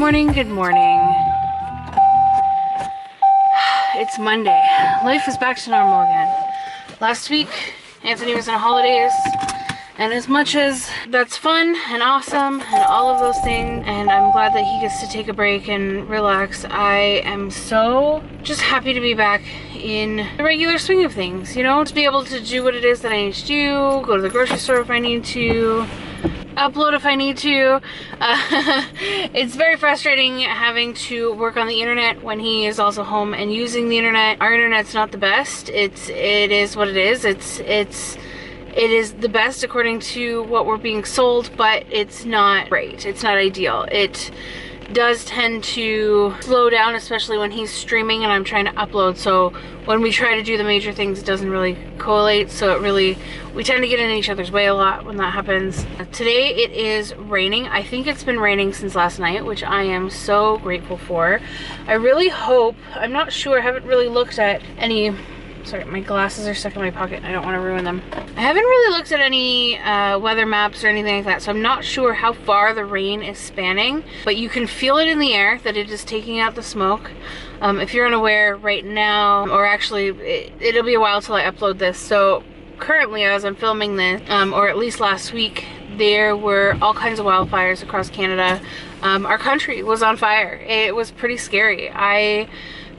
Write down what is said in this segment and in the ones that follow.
morning, good morning. It's Monday. Life is back to normal again. Last week, Anthony was on holidays, and as much as that's fun and awesome and all of those things, and I'm glad that he gets to take a break and relax, I am so just happy to be back in the regular swing of things, you know? To be able to do what it is that I need to do, go to the grocery store if I need to, upload if I need to. It's very frustrating having to work on the internet when he is also home and using the internet. Our internet's not the best. It is what it is. It is the best according to what we're being sold, but it's not great. It's not ideal. It does tend to slow down, especially when he's streaming and I'm trying to upload. So when we try to do the major things, it doesn't really collate. So we tend to get in each other's way a lot when that happens. Today it is raining. I think it's been raining since last night, which I am so grateful for. I really hope, I'm not sure, I haven't really looked at any, sorry, my glasses are stuck in my pocket and I don't want to ruin them. I haven't really looked at any weather maps or anything like that, so I'm not sure how far the rain is spanning, but you can feel it in the air that it is taking out the smoke. If you're unaware right now, or actually it'll be a while till I upload this, so currently as I'm filming this, or at least last week, there were all kinds of wildfires across Canada. Our country was on fire. It was pretty scary. I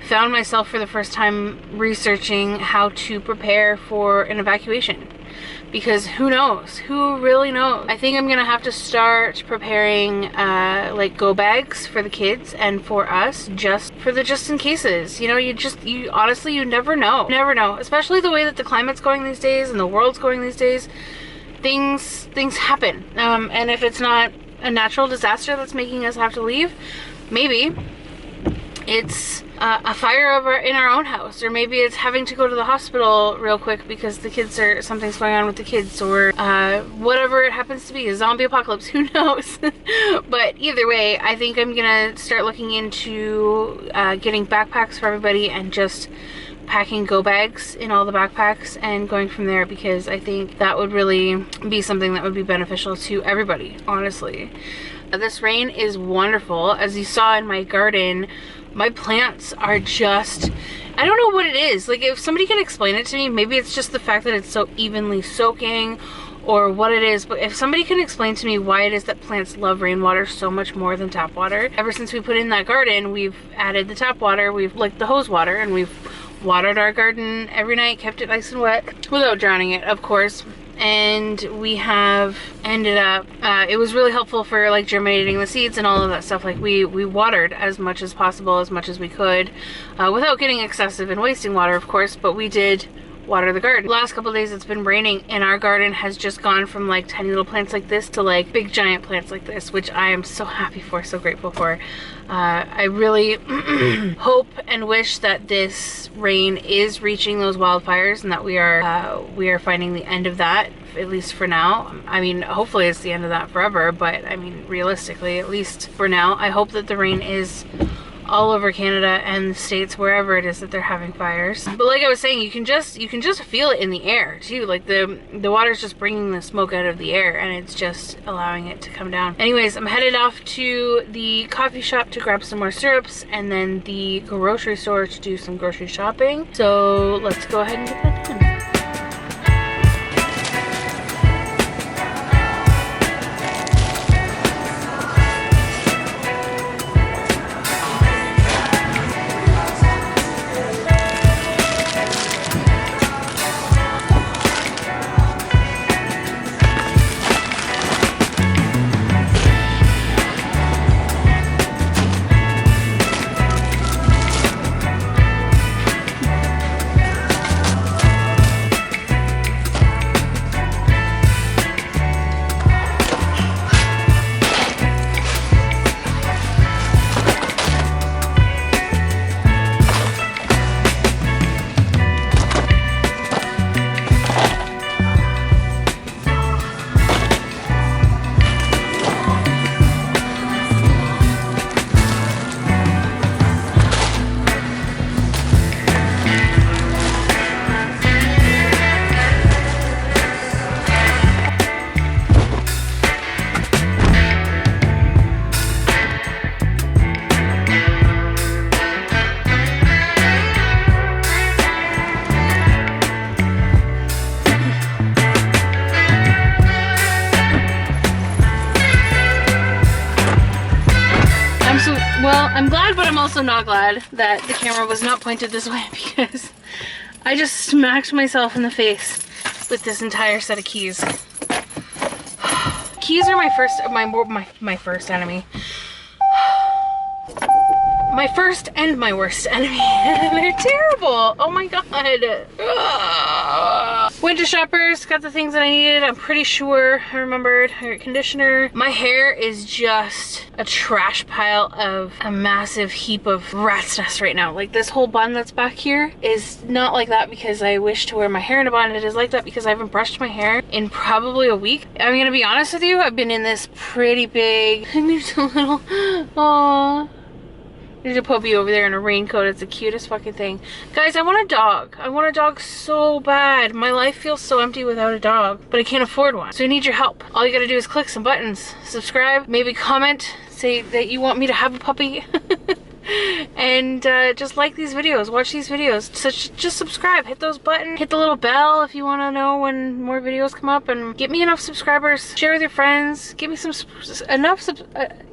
found myself for the first time researching how to prepare for an evacuation, because who knows? Who really knows? I think I'm gonna have to start preparing like go bags for the kids and for us, just for the just in cases. You know, you honestly, you never know. Never know, especially the way that the climate's going these days and the world's going these days. Things happen, and if it's not a natural disaster that's making us have to leave, maybe it's a fire in our own house, or maybe it's having to go to the hospital real quick because the kids something's going on with the kids, or whatever it happens to be, a zombie apocalypse, who knows? But either way, I think I'm gonna start looking into getting backpacks for everybody and just packing go bags in all the backpacks and going from there, because I think that would really be something that would be beneficial to everybody, honestly. This rain is wonderful. As you saw in my garden, my plants are just, I don't know what it is. Like, if somebody can explain it to me, maybe it's just the fact that it's so evenly soaking or what it is, but if somebody can explain to me why it is that plants love rainwater so much more than tap water. Ever since we put in that garden, we've added the tap water, we've like the hose water, and we've watered our garden every night, kept it nice and wet without drowning it, of course. And we have ended up, it was really helpful for like germinating the seeds and all of that stuff. Like we watered as much as possible, as much as we could, without getting excessive and wasting water, of course, but we did water the garden. The last couple of days it's been raining and our garden has just gone from like tiny little plants like this to like big giant plants like this, which I am so happy for, so grateful for. I really hope and wish that this rain is reaching those wildfires and that we are finding the end of that, at least for now. I mean, hopefully it's the end of that forever, but I mean, realistically, at least for now, I hope that the rain is all over Canada and the States, wherever it is that they're having fires. But like I was saying, you can just feel it in the air too. Like the water's just bringing the smoke out of the air and it's just allowing it to come down. Anyways, I'm headed off to the coffee shop to grab some more syrups and then the grocery store to do some grocery shopping. So let's go ahead and get that done. I'm glad, but I'm also not glad that the camera was not pointed this way because I just smacked myself in the face with this entire set of keys. Keys are my first enemy. My first and my worst enemy. They're terrible. Oh my god. Ugh. Went to Shoppers, got the things that I needed. I'm pretty sure I remembered. Hair conditioner. My hair is just a trash pile of a massive heap of rat's nest right now. Like this whole bun that's back here is not like that because I wish to wear my hair in a bun. It is like that because I haven't brushed my hair in probably a week. I'm gonna be honest with you. I've been in this pretty big, there's a little, aww. There's a puppy over there in a raincoat. It's the cutest fucking thing. Guys, I want a dog. I want a dog so bad. My life feels so empty without a dog, but I can't afford one. So I need your help. All you gotta do is click some buttons. Subscribe, maybe comment, say that you want me to have a puppy. And just like these videos, watch these videos. So just subscribe, hit those buttons, hit the little bell if you want to know when more videos come up, and get me enough subscribers. Share with your friends. Give me some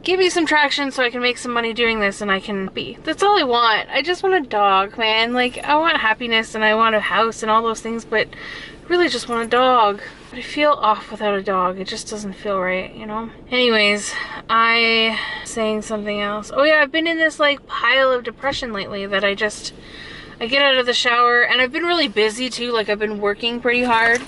give me some traction so I can make some money doing this, and I can be. That's all I want. I just want a dog, man. Like I want happiness and I want a house and all those things, but I really just want a dog. But I feel off without a dog. It just doesn't feel right, you know? Anyways, saying something else. Oh yeah, I've been in this like pile of depression lately that I get out of the shower, and I've been really busy too. Like I've been working pretty hard.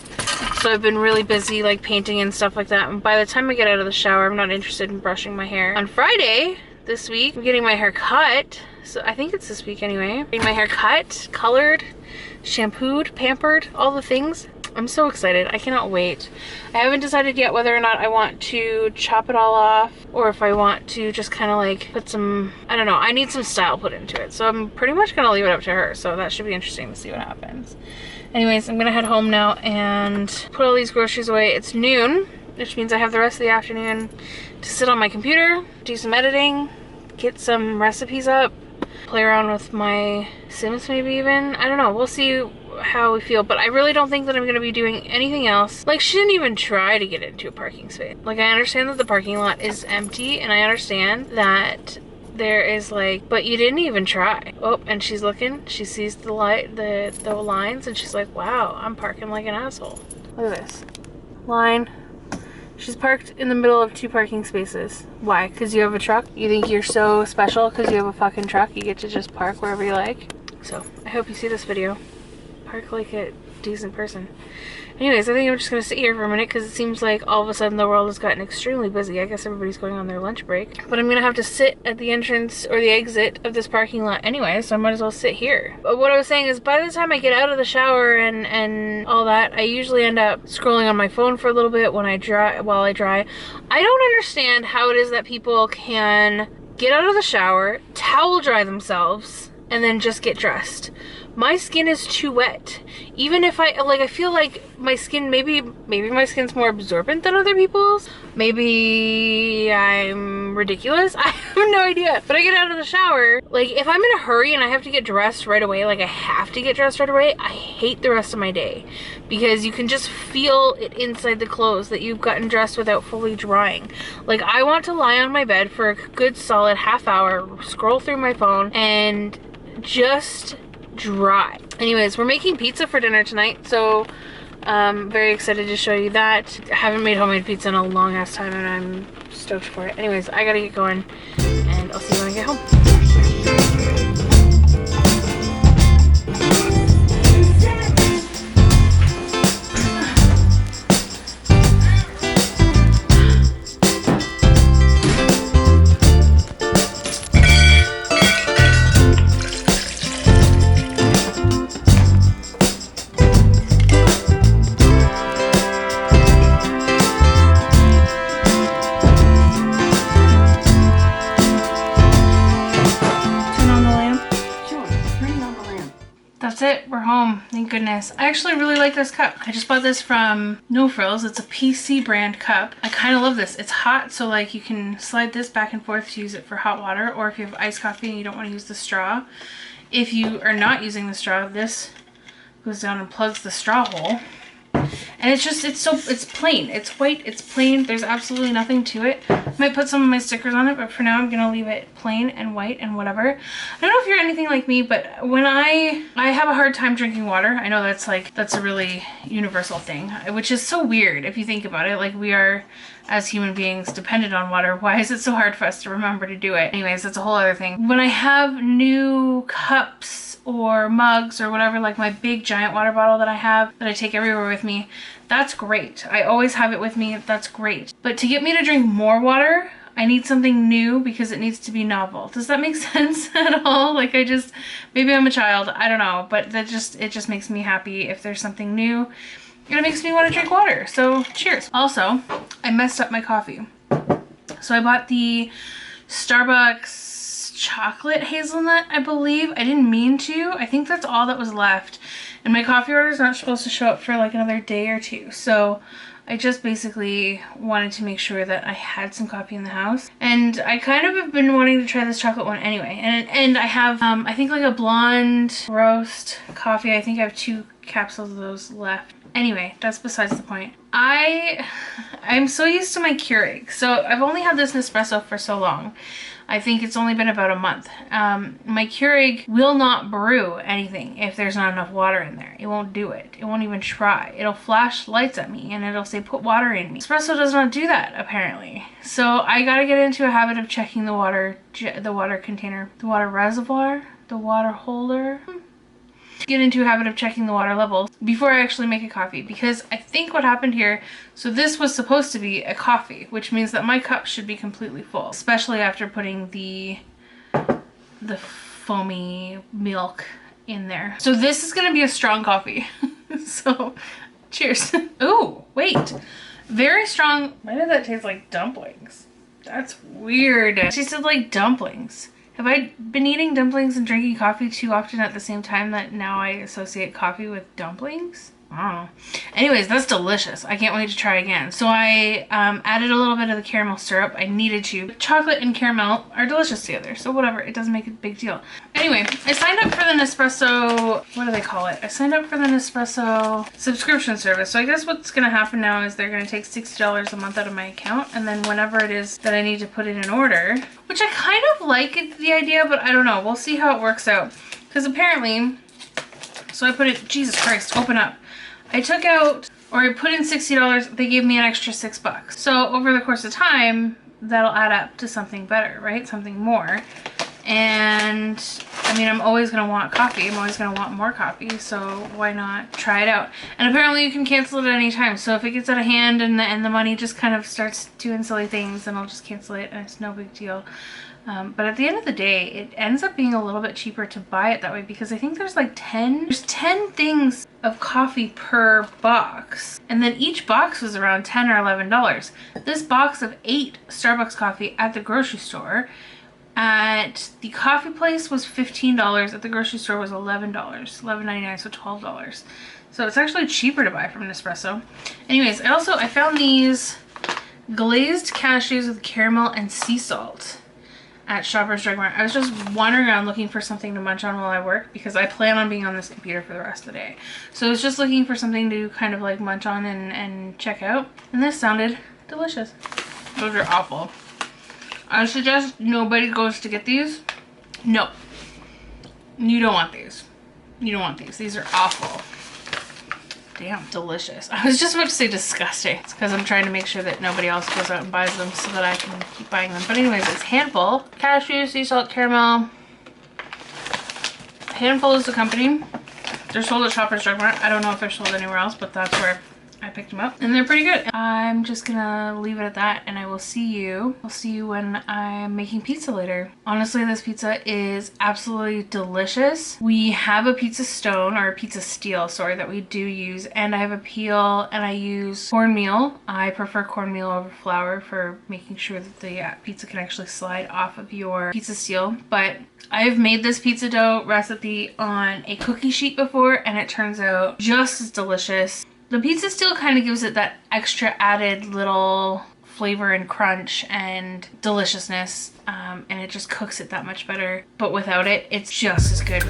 So I've been really busy like painting and stuff like that. And by the time I get out of the shower, I'm not interested in brushing my hair. On Friday this week, I'm getting my hair cut. So I think it's this week anyway. Getting my hair cut, colored, shampooed, pampered, all the things. I'm so excited. I cannot wait. I haven't decided yet whether or not I want to chop it all off or if I want to just kind of like put some, I don't know, I need some style put into it. So I'm pretty much going to leave it up to her. So that should be interesting to see what happens. Anyways, I'm going to head home now and put all these groceries away. It's noon, which means I have the rest of the afternoon to sit on my computer, do some editing, get some recipes up, play around with my Sims maybe even. I don't know. We'll see how we feel, but I really don't think that I'm going to be doing anything else. Like, she didn't even try to get into a parking space. Like, I understand that the parking lot is empty, and I understand that there is like, but you didn't even try. Oh, and she's looking. She sees the light, the lines, and she's like, wow, I'm parking like an asshole. Look at this. Line. She's parked in the middle of 2 parking spaces. Why? Because you have a truck? You think you're so special because you have a fucking truck? You get to just park wherever you like? So, I hope you see this video. Park like a decent person. Anyways, I think I'm just gonna sit here for a minute because it seems like all of a sudden the world has gotten extremely busy. I guess everybody's going on their lunch break. But I'm gonna have to sit at the entrance or the exit of this parking lot anyway, so I might as well sit here. But what I was saying is by the time I get out of the shower and all that, I usually end up scrolling on my phone for a little bit while I dry. I don't understand how it is that people can get out of the shower, towel dry themselves, and then just get dressed. My skin is too wet. Even if I feel like my skin, maybe my skin's more absorbent than other people's. Maybe I'm ridiculous. I have no idea. But I get out of the shower, like if I'm in a hurry and I have to get dressed right away, like I have to get dressed right away, I hate the rest of my day because you can just feel it inside the clothes that you've gotten dressed without fully drying. Like I want to lie on my bed for a good solid half hour, scroll through my phone and just dry. Anyways, we're making pizza for dinner tonight, so very excited to show you that. I haven't made homemade pizza in a long ass time and I'm stoked for it. Anyways, I gotta get going and I'll see you when I get home. That's it, we're home, thank goodness. I actually really like this cup. I just bought this from No Frills. It's a PC brand cup. I kind of love this. It's hot, so like you can slide this back and forth to use it for hot water, or if you have iced coffee and you don't want to use the straw. If you are not using the straw, this goes down and plugs the straw hole. And it's just, it's plain. It's white, it's plain, there's absolutely nothing to it. I'm Might put some of my stickers on it, but for now I'm gonna leave it plain and white and whatever. I don't know if you're anything like me, but when I have a hard time drinking water. I know that's a really universal thing, which is so weird if you think about it. Like, we are, as human beings, dependent on water. Why is it so hard for us to remember to do it? Anyways, that's a whole other thing. When I have new cups or mugs or whatever, like my big giant water bottle that I have that I take everywhere with me, that's great. I always have it with me. That's great. But to get me to drink more water, I need something new because it needs to be novel. Does that make sense at all? Like, maybe I'm a child, I don't know, but it just makes me happy if there's something new and it makes me want to drink water. So cheers. Also, I messed up my coffee. So I bought the Starbucks chocolate hazelnut, I believe. I didn't mean to. I think that's all that was left. And my coffee order is not supposed to show up for like another day or two. So I just basically wanted to make sure that I had some coffee in the house. And I kind of have been wanting to try this chocolate one anyway. And I have, I think like a blonde roast coffee. I think I have 2 capsules of those left. Anyway, that's besides the point. I'm so used to my Keurig. So I've only had this Nespresso for so long. I think it's only been about a month. My Keurig will not brew anything if there's not enough water in there. It won't do it. It won't even try. It'll flash lights at me and it'll say put water in me. Espresso does not do that, apparently. So I gotta get into a habit of checking the water container, the water reservoir, the water holder. Get into a habit of checking the water levels before I actually make a coffee, because I think what happened here, so this was supposed to be a coffee, which means that my cup should be completely full, especially after putting the foamy milk in there. So this is gonna be a strong coffee. So cheers. Oh, wait, very strong. Why did that taste like dumplings? That's weird. It tasted like dumplings. Have I been eating dumplings and drinking coffee too often at the same time that now I associate coffee with dumplings? I don't know. Anyways, that's delicious. I can't wait to try again. So I added a little bit of the caramel syrup. I needed to. Chocolate and caramel are delicious together, so whatever. It doesn't make a big deal. Anyway, I signed up for the Nespresso, what do they call it? I signed up for the Nespresso subscription service. So I guess what's going to happen now is they're going to take $60 a month out of my account, and then whenever it is that I need to put in an order, which I kind of like the idea, but I don't know. We'll see how it works out. Because apparently, so I put it, Jesus Christ, open up. I took out, or I put in $60, they gave me an extra $6. So over the course of time, that'll add up to something better, right? Something more. And I mean, I'm always gonna want coffee. I'm always gonna want more coffee. So why not try it out? And apparently you can cancel it at any time. So if it gets out of hand and the money just kind of starts doing silly things, then I'll just cancel it and it's no big deal. But at the end of the day, it ends up being a little bit cheaper to buy it that way, because I think there's like 10 things of coffee per box. And then each box was around $10 or $11. This box of 8 Starbucks coffee at the grocery store, at the coffee place was $15. At the grocery store was $11, $11.99, so $12. So it's actually cheaper to buy from Nespresso. Anyways, I found these glazed cashews with caramel and sea salt at Shoppers Drug Mart. I was just wandering around looking for something to munch on while I work, because I plan on being on this computer for the rest of the day. So I was just looking for something to kind of like munch on and check out. And this sounded delicious. Those are awful. I suggest nobody goes to get these. No. You don't want these. You don't want these. These are awful. Damn, delicious. I was just about to say disgusting. It's because I'm trying to make sure that nobody else goes out and buys them so that I can keep buying them. But anyways, it's Handful. Cashew, sea salt, caramel. Handful is the company. They're sold at Shoppers Drug Mart. I don't know if they're sold anywhere else, but that's where I picked them up. And they're pretty good. I'm just gonna leave it at that, and I will see you. I'll see you when I'm making pizza later. Honestly, this pizza is absolutely delicious. We have a pizza stone, or a pizza steel, sorry, that we do use, and I have a peel, and I use cornmeal. I prefer cornmeal over flour for making sure that the pizza can actually slide off of your pizza steel. But I've made this pizza dough recipe on a cookie sheet before, and it turns out just as delicious. The pizza steel kind of gives it that extra added little flavor and crunch and deliciousness, and it just cooks it that much better. But without it, it's just as good.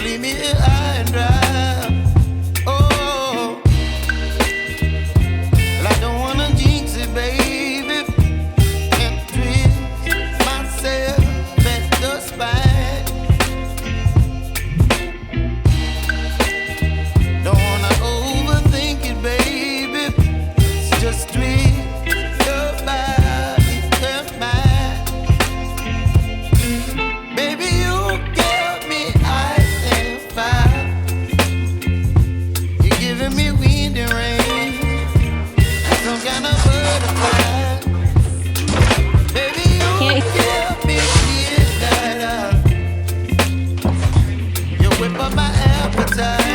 leave me here high and dry. Oh, well, I don't wanna jinx it, baby, and twist myself at the spine. Don't wanna overthink it, baby. It's just twist your body and mine. Baby, you give me ice and fire. You're giving me wind and rain, some kind of butterfly. Baby, you give me midnight. You whip up my appetite.